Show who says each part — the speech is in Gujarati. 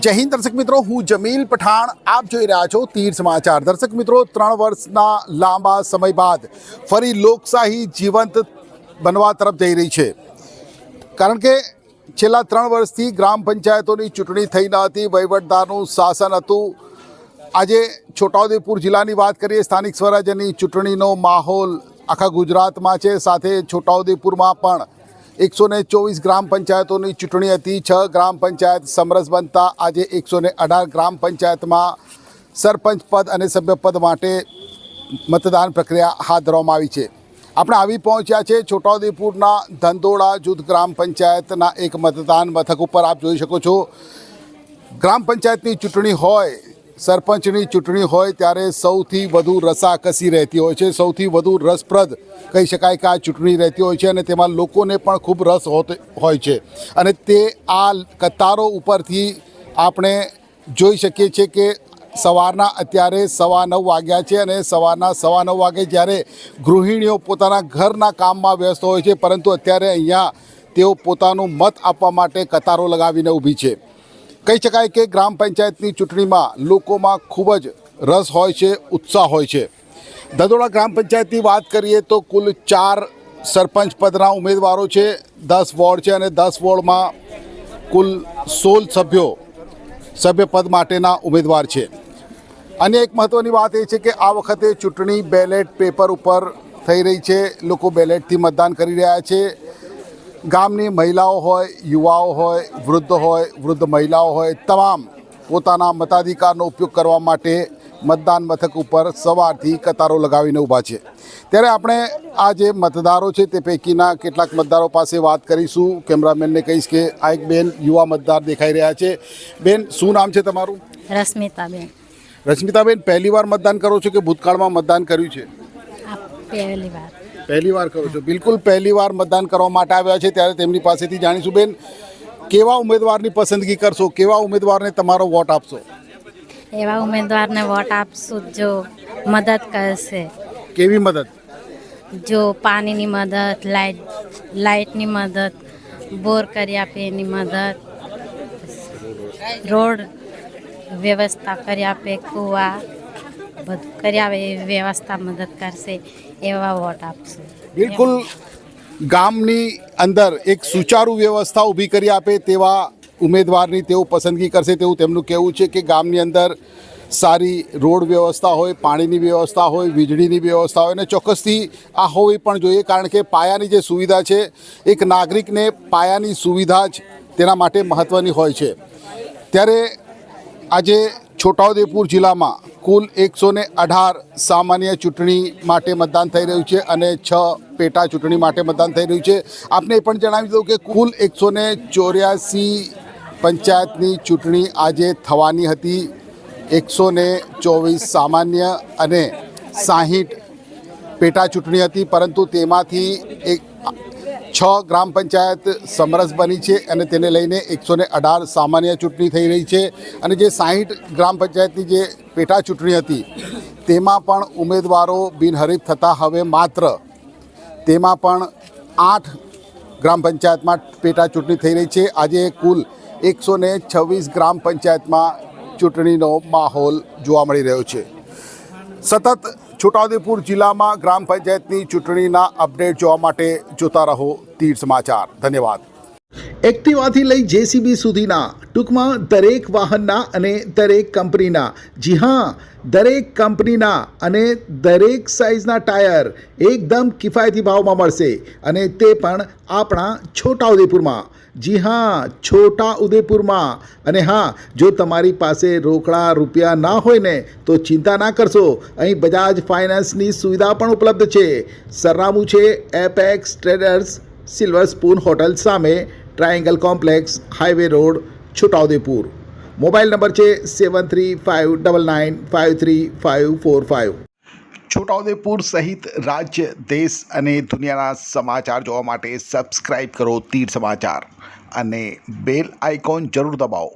Speaker 1: જય હિન્દ દર્શક મિત્રો, હું જમીલ પઠાણ. આપ જોઈ રહ્યા છો તીર સમાચાર. દર્શક મિત્રો, 3 વર્ષના લાંબા સમય બાદ ફરી લોકશાહી જીવંત બનવા તરફ જઈ રહી છે. કારણ કે છેલ્લા 3 વર્ષથી ગ્રામ પંચાયતોની ચૂંટણી થઈ ન હતી, વહીવટદારનું શાસન હતું. આજે છોટાઉદેપુર જિલ્લાની વાત કરીએ, સ્થાનિક સ્વરાજ્યની ચૂંટણીનો માહોલ આખા ગુજરાતમાં છે. સાથે છોટાઉદેપુરમાં પણ 124 ગ્રામ પંચાયતોની ચૂંટણી હતી. 6 ગ્રામ પંચાયત સમરસ બનતા આજે 118 ગ્રામ પંચાયતમાં સરપંચ પદ અને સભ્ય પદ માટે મતદાન પ્રક્રિયા હાથ ધરવામાં આવી છે. આપણે આવી પહોંચ્યા છે છોટાઉદેપુરના ધંધોળા જૂથ ગ્રામ પંચાયતના એક મતદાન મથક ઉપર. આપ જોઈ શકો છો, ગ્રામ પંચાયતની ચૂંટણી હોય, સરપંચની ચૂંટણી હોય ત્યારે સૌથી વધુ રસાકસી રહેતી હોય છે, સૌથી વધુ રસપ્રદ કહી શકાય કે આ ચૂંટણી રહેતી હોય છે અને તેમાં લોકોને પણ ખૂબ રસ હોય છે. અને તે આ કતારો ઉપરથી આપણે જોઈ શકીએ છીએ કે સવારના અત્યારે 9:15 વાગ્યા છે અને સવારના 9:15 વાગે જ્યારે ગૃહિણીઓ પોતાના ઘરના કામમાં વ્યસ્ત હોય છે, પરંતુ અત્યારે અહીંયા તેઓ પોતાનું મત આપવા માટે કતારો લગાવીને ઊભી છે. કહી શકાય કે ગ્રામ પંચાયતની ચૂંટણીમાં લોકોમાં ખૂબ જ રસ હોય છે, ઉત્સાહ હોય છે. ધંધોળા ગ્રામ પંચાયતની વાત કરીએ તો કુલ 4 સરપંચ પદના ઉમેદવારો છે. 10 વોર્ડ છે અને 10 વોર્ડમાં કુલ 16 સભ્ય પદ માટેના ઉમેદવાર છે. અને એક મહત્ત્વની વાત એ છે કે આ વખતે ચૂંટણી બેલેટ પેપર ઉપર થઈ રહી છે. લોકો બેલેટથી મતદાન કરી રહ્યા છે. ગામની મહિલાઓ હોય, યુવાઓ હોય, વૃદ્ધ મહિલાઓ હોય, તમામ પોતાના મતાધિકારનો ઉપયોગ કરવા માટે મતદાન મથક ઉપર સવારથી કતારો લગાવીને ઊભા છે. ત્યારે આપણે આ જે મતદારો છે તે પૈકીના કેટલાક મતદારો પાસે વાત કરીશું. કેમેરામેનને કહીશ કે આ એક બેન યુવા મતદાર દેખાઈ રહ્યા છે. બેન, શું નામ છે તમારું?
Speaker 2: રશ્મિતાબેન.
Speaker 1: રશ્મિતાબેન, પહેલી વાર મતદાન કરો છો કે ભૂતકાળમાં મતદાન કર્યું છે? પહેલી વાર કરો છો. બિલકુલ પહેલી વાર મતદાન કરવા માટે આવ્યા છે. ત્યારે તેમની પાસેથી જાણીશું. બેન, કેવા ઉમેદવારની પસંદગી કરશો? કેવા ઉમેદવારને તમારો વોટ આપશો?
Speaker 2: એવા ઉમેદવારને વોટ આપશું જો મદદ કરશે.
Speaker 1: કેવી મદદ?
Speaker 2: જો પાણીની મદદ, લાઇટની મદદ, બોર કરી આપે એની મદદ, રોડ વ્યવસ્થા કરી આપે, કૂવા બધું કરી આવે એવી વ્યવસ્થા મદદ કરશે, એવા વોટ આપશે.
Speaker 1: બિલકુલ ગામની અંદર એક સુચારુ વ્યવસ્થા ઊભી કરી આપે તેવા ઉમેદવારની તેઓ પસંદગી કરશે તેવું તેમનું કહેવું છે. કે ગામની અંદર સારી રોડ વ્યવસ્થા હોય, પાણીની વ્યવસ્થા હોય, વીજળીની વ્યવસ્થા હોય, અને ચોક્કસથી આ હોવી પણ જોઈએ. કારણ કે પાયાની જે સુવિધા છે, એક નાગરિકને પાયાની સુવિધા જ તેના માટે મહત્ત્વની હોય છે. ત્યારે આજે છોટાઉદેપુર જિલ્લામાં કુલ 118 સામાન્ય ચૂંટણી માટે મતદાન થઈ રહ્યું છે અને 6 પેટા ચૂંટણી માટે મતદાન થઈ રહ્યું છે. આપને એ પણ જણાવી દઉં કે કુલ 184 પંચાયતની ચૂંટણી આજે થવાની હતી. 124 સામાન્ય અને 60 પેટા ચૂંટણી હતી, પરંતુ તેમાંથી 6 ગ્રામ પંચાયત સમરસ બની છે અને તેને લઈને 118 સામાન્ય ચૂંટણી થઈ રહી છે. અને જે 60 ગ્રામ પંચાયતની જે પેટા ચૂંટણી હતી તેમાં પણ ઉમેદવારો બિનહરીફ થતાં હવે માત્ર તેમાં પણ 8 ગ્રામ પંચાયતમાં પેટા ચૂંટણી થઈ રહી છે. આજે કુલ 126 ગ્રામ પંચાયતમાં ચૂંટણીનો માહોલ જોવા મળી રહ્યો છે. સતત છોટાઉદેપુર જિલ્લામાં ગ્રામ પંચાયતની ચૂંટણીના અપડેટ જોવા માટે જોતા રહો તીર સમાચાર. ધન્યવાદ. એક્ટિવાથી લઈ જેસીબી સુધીના, ટૂંકમાં દરેક વાહનના અને દરેક કંપનીના, જી હા, દરેક કંપનીના અને દરેક સાઇઝના ટાયર એકદમ કિફાયતી ભાવમાં મળશે અને તે પણ આપણા છોટાઉદેપુરમાં. જી હા, છોટાઉદેપુરમાં. અને હા, જો તમારી પાસે રોકડા રૂપિયા ના હોય ને તો ચિંતા ના કરશો, અહીં બજાજ ફાઇનાન્સની સુવિધા પણ ઉપલબ્ધ છે. સરનામું છે Apex Traders, Silver Spoon hotel સામે, triangle complex, highway road, Chhotaudepur. Mobile number છે 7359953545. છોટાઉદેપુર સહિત રાજ્ય, દેશ અને દુનિયાના સમાચાર જોવા માટે સબસ્ક્રાઈબ કરો તીર સમાચાર અને બેલ આઇકોન જરૂર દબાવો.